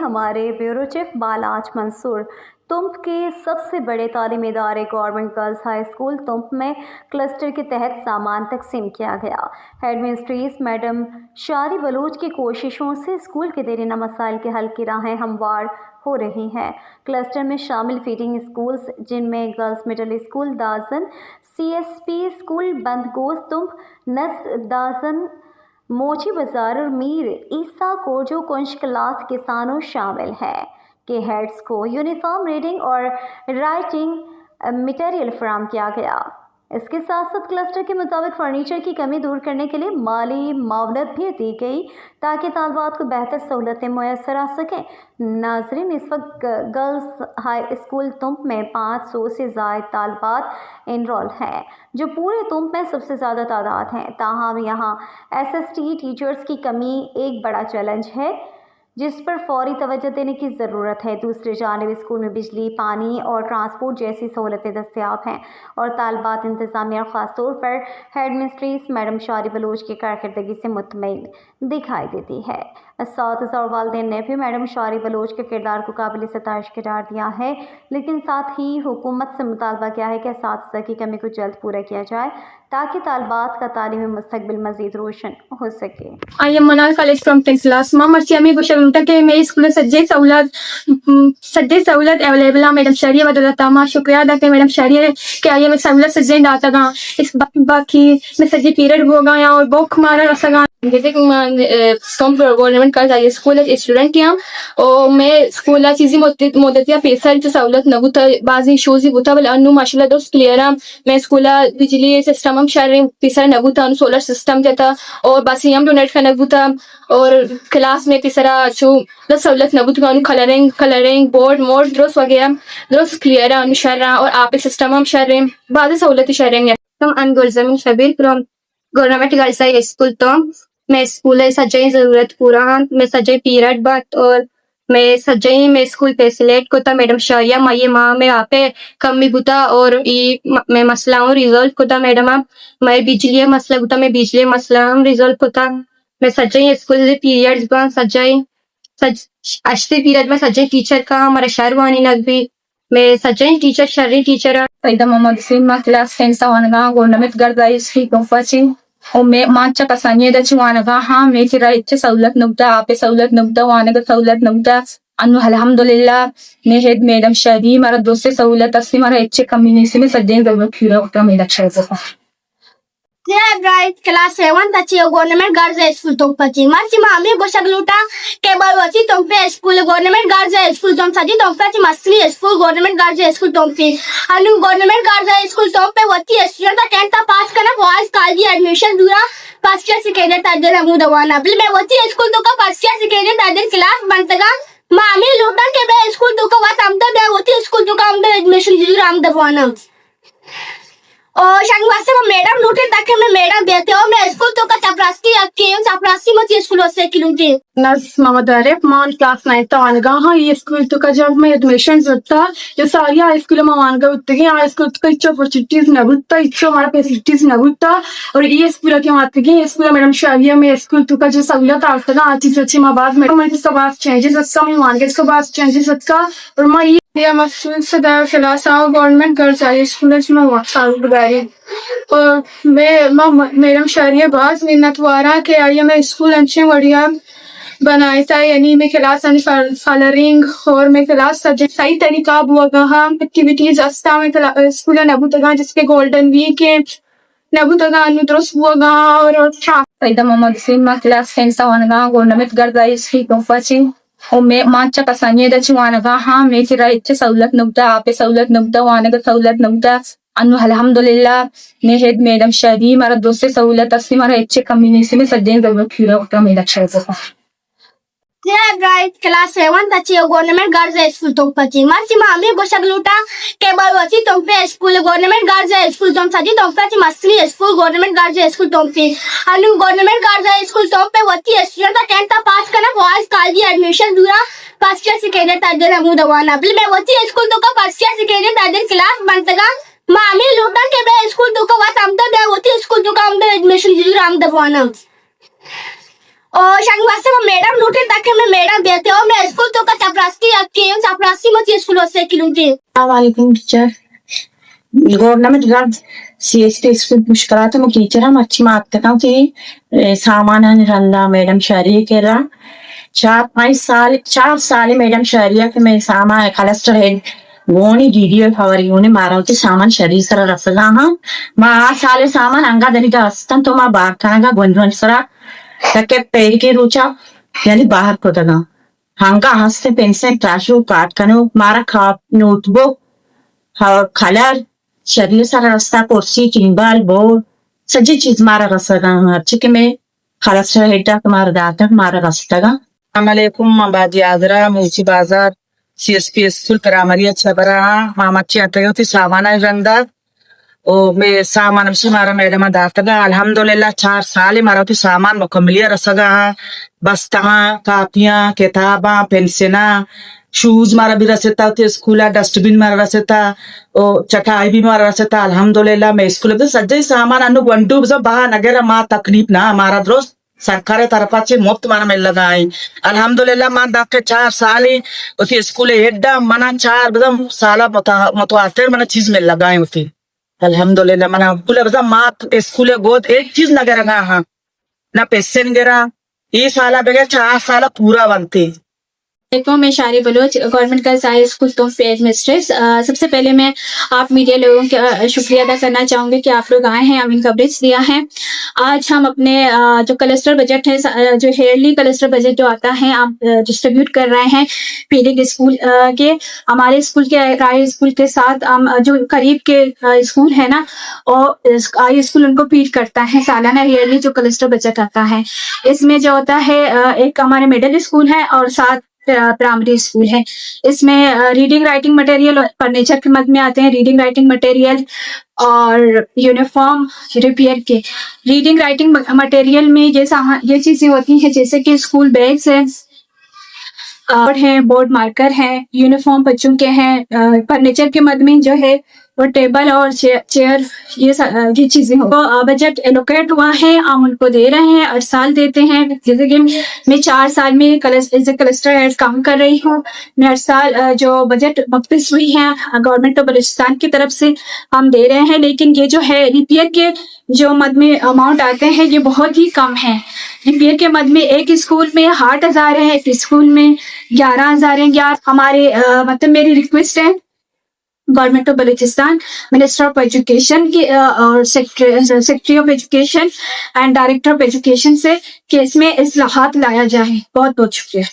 हमारे bureau chief बालाज मंसूर। तुंप के सबसे बड़े तालीमी इदारे गवर्नमेंट गर्ल्स हाई स्कूल तुंप में क्लस्टर के तहत सामान तकसीम किया गया। हेड मिस्ट्रीस मैडम शारी बलूच की कोशिशों से स्कूल के देरीना मसाइल के हल की राहें हमवार हो रही हैं। क्लस्टर में शामिल फीडिंग स्कूल्स जिनमें गर्ल्स मिडिल स्कूल दाजन, CSP स्कूल बंदगोश तुंप, नस्क दाजन, मोची बाजार और मीर ईसा कोजो कुंशकलात किसानों शामिल हैं के हेड्स को यूनिफॉर्म रीडिंग और राइटिंग मटेरियल फराहम किया गया। इसके साथ साथ क्लस्टर के मुताबिक फर्नीचर की कमी दूर करने के लिए माली मावनत भी दी गई ताकि तालबात को बेहतर सहूलतें मुयसर आ सकें। नाजरीन, इस वक्त गर्ल्स हाई स्कूल तुंप में 500 से ज़ायद तालबात इनरोल हैं, जो पूरे तुंप में सबसे ज़्यादा तादाद हैं। ताहम यहाँ SST टीचर्स की कमी एक बड़ा चैलेंज है जिस पर फौरी तवज्जो देने की ज़रूरत है। दूसरी जानिब स्कूल में बिजली, पानी और ट्रांसपोर्ट जैसी सहूलतें दस्तियाब हैं और तालबात इंतज़ामिया और ख़ास तौर पर हेड मिस्ट्रीस मैडम शारी बलूच की कारकर्दगी से मुतमईन दिखाई देती है। इस्ताद और वालिदैन ने भी मैडम शारी बलूच के किरदार को काबिल सताइश करार दिया है, लेकिन साथ ही हुकूमत से मुतालबा किया है कि इस्ताद की कमी को जल्द पूरा किया जाए ताकि तालबात का तालीमी मुस्तकबिल मज़ीद रोशन हो सके। I am Manal College from 10th class. माँ मर्सियामी बुशरुल्टा के मेरे स्कूल में सज्जे सहूलत अवेलेबल है। मैडम शरिया बदलता माँ शुक्रिया अदा के मैडम शरिया के आइए मैं सहूलत सज्जे डाता गा इस बाकी मैं सज्जे पीरियड हो गया और बहुत मारा रसा जैसे कि सम गवर्नमेंट का जाइए स्कूल स्टूडेंट की हम और मैं स्कूल चीज़ी मोदतिया पैसा जो सहूलत न बुता बाजी शोज़ ही बुता वाले अनु माशाल्लाह दोस्त क्लियर हम मैं स्कूल बिजली सिस्टम हम शहर पैसा न बुता सोलर सिस्टम जाता और बासी हम डोनेट करना बुता और क्लास में तीसरा जो सहूलत न बुता कलरिंग बोर्ड मोड द्रोस वगैरह द्रोस क्लियर है शहर और आप सिस्टम हम शहर बाजी सहूलत शहर तो अनगोल जमीन Shabbir from government girls high school तो मैं स्कूल सजाई जरूरत पूरा मैं सजाई पीरियड बात और मैं सजाई मैं स्कूल पे सिलेक्ट को था मैडम शरिया माये माँ मैं आप पे कमी बुता और ये मैं मसला हूँ रिजल्ट को था मैडम आप मैं बिजली मसला बुता मैं बिजली मसला हूँ रिजल्ट को था मैं सजाई स्कूल पीरियड्स बा सजाई अच्छे पीरियड में सजाई टीचर का हमारा शहरवानी नकबी मैं सजाई टीचर शर्री टीचर पैदा मोहम्मद हुसैन मा क्लास 10 सावनगा गवर्नमेंट गर्ल्स ही कंफर्ची और मैं माचा कसानी दची वानगा हाँ मैं किरा इच्छे सहूलत नुकता आपे सहूलत नुकता वानगा सहूलत नुकता अनु अल्हम्दुलिल्लाह मैं हेड मैडम शरी मारा दोस्त सहूलत असली मारा इच्छे कम्युनिटी में सदें जरूरत खीरा होता मेरा अच्छा Right, class 7 tachi government girls school tom pachi marchi mami bosagluta ke balwati tom pe school government girls school tom saji tom pachi masli school government girls school tom pe anu government girls school tom pe wati student 10th pass kana boys college admission dura first year second tadir amu dawana bil me wati school to ka first year second tadir class bantaga mami lutan ke be school to ka wat amda be wati school to ka amda admission dura am dawana और शंगवासे में madam लूटे ताकि मैं madam देते हो मैं school तो का चपरासी मत स्कूल से किलूंगी नर्स मोहम्मद आरिफ मान क्लास 9 तो आनगा हाँ ये स्कूल तो का जब मैं एडमिशन होता ये सारी हाई स्कूल में आनगा उतगी हाई स्कूल तो का इच्छा अपॉर्चुनिटीज न बुता इच्छा हमारा फैसिलिटीज न बुता और ये स्कूल के मात्र की स्कूल मैडम शारिया में स्कूल तो का जो सहूलत आता ना आती सच्ची माँ बात में इसका बात चेंजेस अच्छा मैं मान के इसका बात चेंजेस अच्छा और मैं ये मसूद से दायर क्लास आओ गवर्नमेंट गर्ल्स हाई स्कूल में हुआ साल बुगारी और मैं मैडम शारिया बहुत मिन्नत वारा के आइए मैं स्कूल अच्छे बढ़िया बनाई था यानी मैं क्लास कलरिंग और मैं क्लास सब्जेक्ट सही तरीका हुआ हम एक्टिविटीज अस्ता में स्कूल नबू तक जिसके गोल्डन वीक के नबू तक अनुद्रस हुआ और पैदा मोहम्मद हुसैन मा क्लास 10 सावनगा गवर्नमेंट गर्ल्स ही कंफर्ची और मैं माचा कसानी दची वानगा हाँ मैं किरा इच्छे सहूलत नुकता आपे सहूलत नुकता वानगा सहूलत नुकता अनु अल्हम्दुलिल्लाह मैं हेड मैडम शरी मारा दोस्त सहूलत असली मारा इच्छे कम्युनिटी में सदें जरूरत खीरा होता मेरा अच्छा Right, class 7 tachi government girls school tom pachi marchi mami bosagluta ke balwati tom pe school government girls school tom saji tom pachi masli school government girls school tom pe anu government girls school tom pe wati student 10th pass kana boys college admission dura first year second tadir amu dawana bil me wati school to ka first year second tadir class bantaga mami lutan ke be school to ka wat amda be wati school to ka amda admission dura am dawana और शनिवार में madam लूटे ताकि मैं madam देते हो मैं school तो का चपरासी मत स्कूल से किलूटे वालेकुम teacher government girls CST school पुष्करात में टीचर हम अच्छी मारते का कि सामान रंदा मैडम शहरी के रा 4 साल मैडम शहरिया के मैं सामान कलेक्टर हेड गोनी डीडीओ फवर यूने मारा होती सामान शहरी सरा रसगा हाँ मां आ साले सामान अंगा दरिगा अस्तन तो मां बाहर खाना गोंजवन सरा तक पैर के रुचा यानी बाहर को दगा हंगा हंसते पेंसिल ट्राशो काट कनो मारा खाप नोटबुक कलर शरीर सारा रास्ता कुर्सी चिंबल बोर्ड सजी चीज मारा रसगा अच्छे के में खालस हेडा मारा दाता मारा रसगा Assalamualaikum Baji Azra Musi Bazar CSP school primary अच्छा बरा मामाची आता होती सामान रंदा ओ मैं सामान से मारा मैडम दाता अल्हम्दुलिल्लाह 4 साल मारा होती सामान मुकम्मलिया रसगा बस्ता कापियां किताबा पेंसिला शूज मारा भी रसता होती स्कूल डस्टबिन मारा रसता ओ चटाई भी मारा रसता अल्हम्दुलिल्लाह मैं स्कूल तो सज्जे सामान अनु गंटू सब बाहर नगेरा मां तकलीफ ना हमारा दोस्त सरकार तरफाचे मुफ्त माना मिल लगा है अल्हम्दुलिल्लाह मां दाके 4 साल उसी स्कूल हेडा मना 4 बदम साला मुतवातिर मना चीज मिल लगा है उसी अल्हम्दुलिल्लाह मना पूरे बदम मां स्कूल गोद एक चीज न करेगा हां ना पैसे गिरा ये साला बगैर 4 साल पूरा बनते देखो मैं Shari Baloch government girls high school तो फेज मिस्ट्रेस सबसे पहले मैं आप मीडिया लोगों का शुक्रिया अदा करना चाहूँगी कि आप लोग आए हैं हमें कवरेज दिया है। आज हम अपने जो क्लस्टर बजट है जो ईयरली क्लस्टर बजट जो आता है आप डिस्ट्रीब्यूट कर रहे हैं पीलिंग स्कूल के हमारे स्कूल के आई स्कूल के साथ हम जो करीब के स्कूल है ना और आई स्कूल उनको फीड करता है सालाना ईयरली जो क्लस्टर बजट आता है। इसमें जो होता है एक हमारे मिडिल स्कूल है और साथ प्राइमरी स्कूल है। इसमें रीडिंग राइटिंग मटेरियल और फर्नीचर के मद में आते हैं रीडिंग राइटिंग मटेरियल और यूनिफॉर्म रिपेयर के। रीडिंग राइटिंग मटेरियल में ये चीजें होती हैं जैसे कि स्कूल बैग्स हैं और हैं बोर्ड मार्कर हैं यूनिफॉर्म बच्चों के हैं फर्नीचर के मद में जो है वो टेबल और चेयर ये चीजें हो बजट एलोकेट हुआ है हम उनको दे रहे हैं हर साल देते हैं। जैसे कि मैं 4 साल में क्लस्टर हेड काम कर रही हूँ मैं हर साल जो बजट वापस हुई है गवर्नमेंट ऑफ बलूचिस्तान की तरफ से हम दे रहे हैं। लेकिन ये जो है रिपेयर के जो मद में अमाउंट आते हैं ये बहुत ही कम है। रिपेयर के मद में एक स्कूल में 8,000 है एक स्कूल में 11,000 है। हमारे मतलब मेरी रिक्वेस्ट है government of Balochistan minister of education की और secretary of education and director of education से कि इसमें इस्लाहात लाया जाए। बहुत बहुत शुक्रिया।